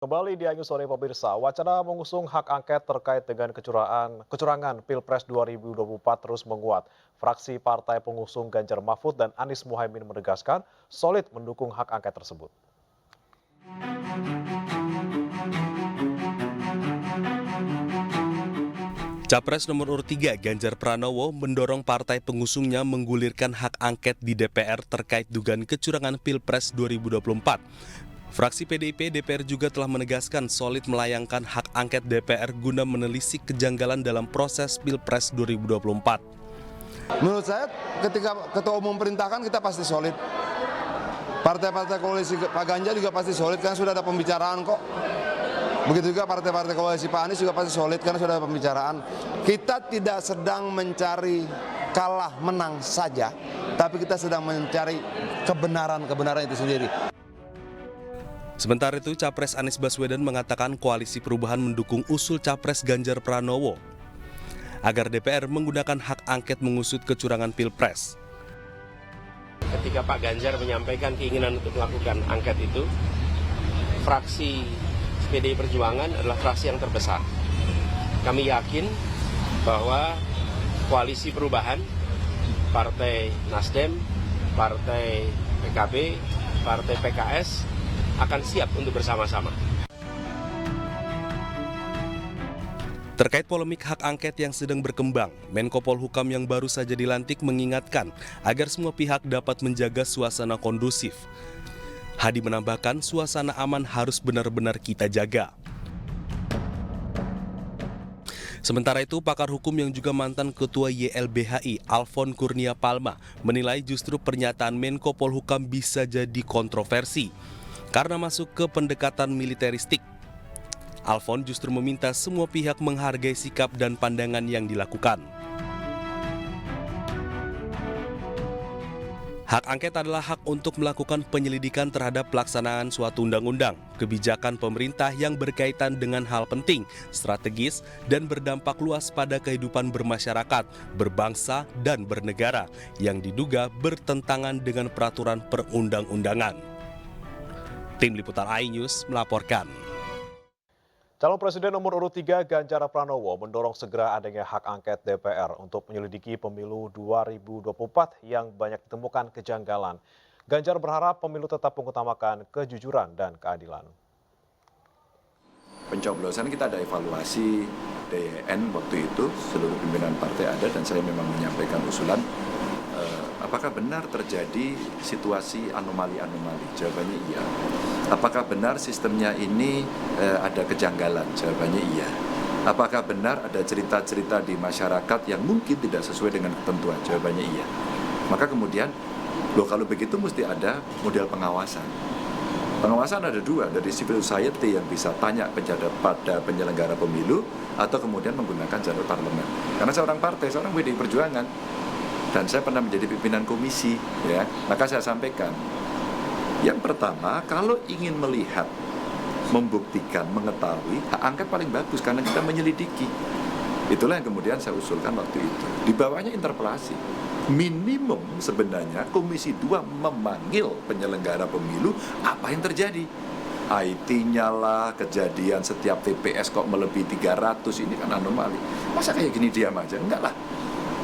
Kembali di Anju Sore pemirsa, wacana mengusung hak angket terkait dengan kecurangan Pilpres 2024 terus menguat. Fraksi Partai Pengusung Ganjar Mahfud dan Anies Muhaimin menegaskan solid mendukung hak angket tersebut. Capres nomor urut 3 Ganjar Pranowo mendorong partai pengusungnya menggulirkan hak angket di DPR terkait dugaan kecurangan Pilpres 2024. Fraksi PDIP DPR juga telah menegaskan solid melayangkan hak angket DPR guna menelisik kejanggalan dalam proses Pilpres 2024. Menurut saya ketika Ketua Umum perintahkan kita pasti solid. Partai-partai koalisi Pak Ganjar juga pasti solid karena sudah ada pembicaraan kok. Begitu juga partai-partai koalisi Pak Anies juga pasti solid karena sudah ada pembicaraan. Kita tidak sedang mencari kalah menang saja, tapi kita sedang mencari kebenaran itu sendiri. Sementara itu, Capres Anies Baswedan mengatakan Koalisi Perubahan mendukung usul Capres Ganjar Pranowo agar DPR menggunakan hak angket mengusut kecurangan Pilpres. Ketika Pak Ganjar menyampaikan keinginan untuk melakukan angket itu, fraksi PDI Perjuangan adalah fraksi yang terbesar. Kami yakin bahwa Koalisi Perubahan, Partai Nasdem, Partai PKB, Partai PKS akan siap untuk bersama-sama. Terkait polemik hak angket yang sedang berkembang, Menko Polhukam yang baru saja dilantik mengingatkan agar semua pihak dapat menjaga suasana kondusif. Hadi menambahkan suasana aman harus benar-benar kita jaga. Sementara itu, pakar hukum yang juga mantan Ketua YLBHI, Alfon Kurnia Palma, menilai justru pernyataan Menko Polhukam bisa jadi kontroversi karena masuk ke pendekatan militeristik. Alfon justru meminta semua pihak menghargai sikap dan pandangan yang dilakukan. Hak angket adalah hak untuk melakukan penyelidikan terhadap pelaksanaan suatu undang-undang, kebijakan pemerintah yang berkaitan dengan hal penting, strategis, dan berdampak luas pada kehidupan bermasyarakat, berbangsa, dan bernegara yang diduga bertentangan dengan peraturan perundang-undangan. Tim Liputan iNews melaporkan. Calon Presiden nomor urut 3 Ganjar Pranowo mendorong segera adanya hak angket DPR untuk menyelidiki pemilu 2024 yang banyak ditemukan kejanggalan. Ganjar berharap pemilu tetap mengutamakan kejujuran dan keadilan. Pencoblosan kita ada evaluasi DN waktu itu, seluruh pimpinan partai ada dan saya memang menyampaikan usulan apakah benar terjadi situasi anomali-anomali? Jawabannya iya. Apakah benar sistemnya ini ada kejanggalan? Jawabannya iya. Apakah benar ada cerita-cerita di masyarakat yang mungkin tidak sesuai dengan ketentuan? Jawabannya iya. Maka kemudian, kalau begitu mesti ada model pengawasan. Pengawasan ada dua, dari civil society yang bisa tanya pada penyelenggara pemilu atau kemudian menggunakan jalur parlemen. Karena seorang partai, seorang PDI Perjuangan, dan saya pernah menjadi pimpinan komisi, ya, maka saya sampaikan, yang pertama, kalau ingin melihat, membuktikan, mengetahui, hak angket paling bagus karena kita menyelidiki. Itulah yang kemudian saya usulkan waktu itu. Di bawahnya interpelasi. Minimum sebenarnya Komisi 2 memanggil penyelenggara pemilu apa yang terjadi. IT-nya lah, kejadian setiap TPS kok melebihi 300, ini kan anomali. Masa kayak gini diam aja? Enggak lah.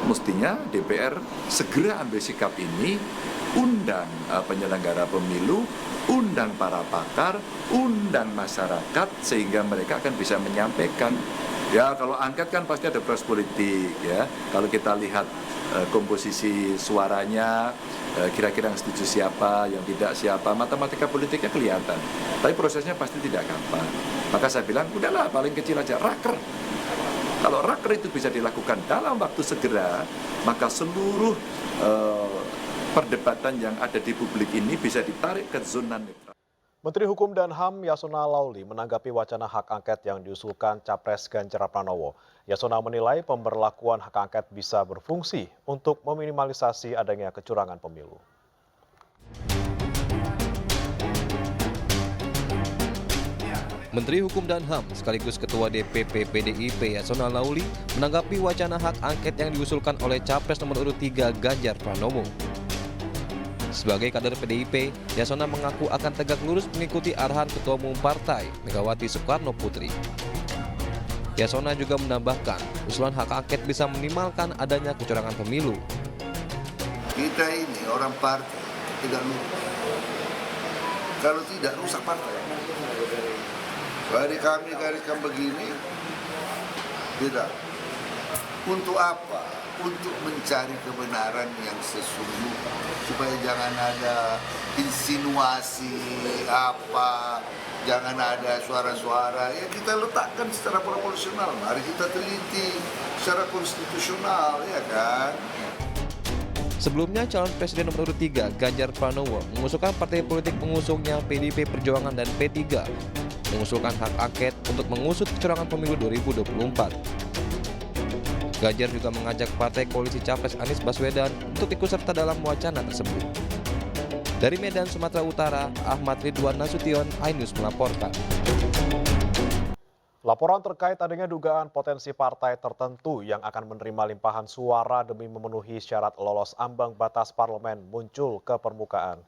Mestinya DPR segera ambil sikap ini, undang penyelenggara pemilu, undang para pakar, undang masyarakat, sehingga mereka akan bisa menyampaikan. Ya, kalau angket kan pasti ada proses politik, ya. Kalau kita lihat komposisi suaranya, kira-kira yang setuju siapa, yang tidak siapa, matematika politiknya kelihatan. Tapi prosesnya pasti tidak gampang. Maka saya bilang, udahlah paling kecil aja, raker. Kalau raker itu bisa dilakukan dalam waktu segera, maka seluruh perdebatan yang ada di publik ini bisa ditarik ke zona netral. Menteri Hukum dan HAM Yasona Lauli menanggapi wacana hak angket yang diusulkan Capres Ganjar Pranowo. Yasona menilai pemberlakuan hak angket bisa berfungsi untuk meminimalisasi adanya kecurangan pemilu. Menteri Hukum dan HAM sekaligus Ketua DPP PDIP Yasona Lauli menanggapi wacana hak angket yang diusulkan oleh Capres nomor urut 3 Ganjar Pranowo. Sebagai kader PDIP, Yasona mengaku akan tegak lurus mengikuti arahan Ketua Umum Partai, Megawati Soekarno Putri. Yasona juga menambahkan, usulan hak angket bisa minimalkan adanya kecurangan pemilu. Kita ini orang partai tidak lurus. Kalau tidak, rusak partai. Dari kami gariskan begini, tidak. Untuk apa? Untuk mencari kebenaran yang sesungguhnya. Supaya jangan ada insinuasi apa, jangan ada suara-suara. Ya kita letakkan secara proporsional. Mari kita teliti secara konstitusional, ya kan? Sebelumnya, calon presiden nomor urut 3, Ganjar Pranowo, mengusulkan partai politik pengusungnya PDIP Perjuangan dan P3 mengusulkan hak angket untuk mengusut kecurangan pemilu 2024. Ganjar juga mengajak partai koalisi Capres Anies Baswedan untuk ikut serta dalam wacana tersebut. Dari Medan, Sumatera Utara, Ahmad Ridwan Nasution, iNews melaporkan. Laporan terkait adanya dugaan potensi partai tertentu yang akan menerima limpahan suara demi memenuhi syarat lolos ambang batas parlemen muncul ke permukaan.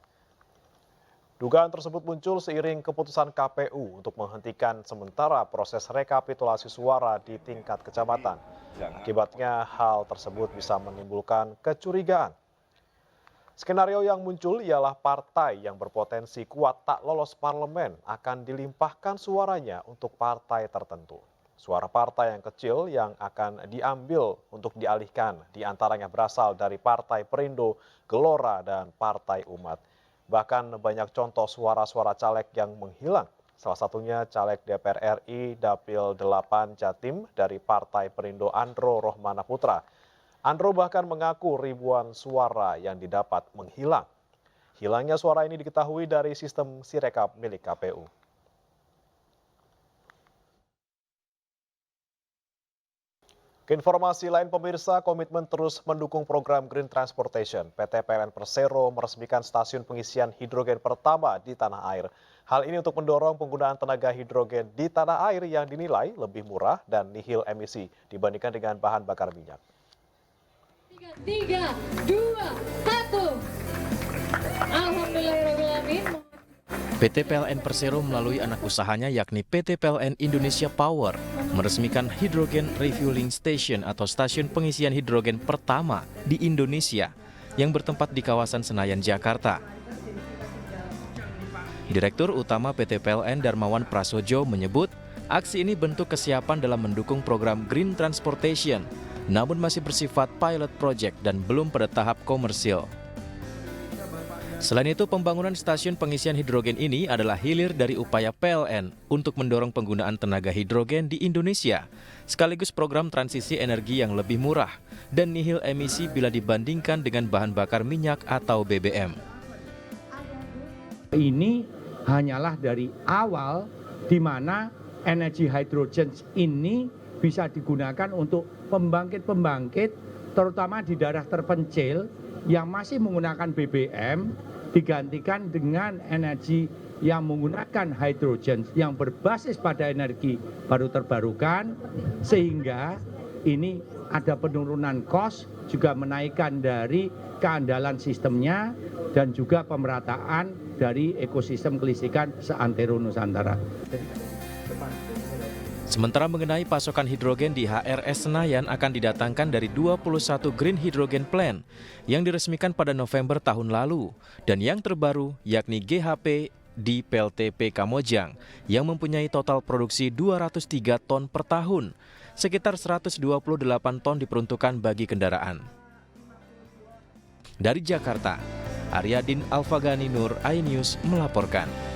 Dugaan tersebut muncul seiring keputusan KPU untuk menghentikan sementara proses rekapitulasi suara di tingkat kecamatan. Akibatnya hal tersebut bisa menimbulkan kecurigaan. Skenario yang muncul ialah partai yang berpotensi kuat tak lolos parlemen akan dilimpahkan suaranya untuk partai tertentu. Suara partai yang kecil yang akan diambil untuk dialihkan diantaranya berasal dari Partai Perindo, Gelora, dan Partai Umat. Bahkan banyak contoh suara-suara caleg yang menghilang. Salah satunya caleg DPR RI Dapil 8 Jatim dari Partai Perindo Andro Rohmana Putra. Andro bahkan mengaku ribuan suara yang didapat menghilang. Hilangnya suara ini diketahui dari sistem Sirekap milik KPU. Informasi lain pemirsa, komitmen terus mendukung program Green Transportation. PT PLN Persero meresmikan stasiun pengisian hidrogen pertama di tanah air. Hal ini untuk mendorong penggunaan tenaga hidrogen di tanah air yang dinilai lebih murah dan nihil emisi dibandingkan dengan bahan bakar minyak. 3, 2, 1. Alhamdulillahirrahmanirrahim. PT PLN Persero melalui anak usahanya yakni PT PLN Indonesia Power meresmikan Hydrogen Refueling Station atau stasiun pengisian hidrogen pertama di Indonesia yang bertempat di kawasan Senayan, Jakarta. Direktur Utama PT PLN Darmawan Prasojo menyebut aksi ini bentuk kesiapan dalam mendukung program Green Transportation, namun masih bersifat pilot project dan belum pada tahap komersil. Selain itu, pembangunan stasiun pengisian hidrogen ini adalah hilir dari upaya PLN untuk mendorong penggunaan tenaga hidrogen di Indonesia, sekaligus program transisi energi yang lebih murah dan nihil emisi bila dibandingkan dengan bahan bakar minyak atau BBM. Ini hanyalah dari awal di mana energi hidrogen ini bisa digunakan untuk pembangkit-pembangkit terutama di daerah terpencil yang masih menggunakan BBM digantikan dengan energi yang menggunakan hidrogen yang berbasis pada energi baru terbarukan, sehingga ini ada penurunan kos, juga menaikkan dari keandalan sistemnya dan juga pemerataan dari ekosistem kelistrikan seantero Nusantara. Sementara mengenai pasokan hidrogen di HRS Senayan akan didatangkan dari 21 Green Hydrogen Plant yang diresmikan pada November tahun lalu dan yang terbaru yakni GHP di PLTP Kamojang yang mempunyai total produksi 203 ton per tahun, sekitar 128 ton diperuntukkan bagi kendaraan. Dari Jakarta, Aryadin Alfagani Nur, iNews melaporkan.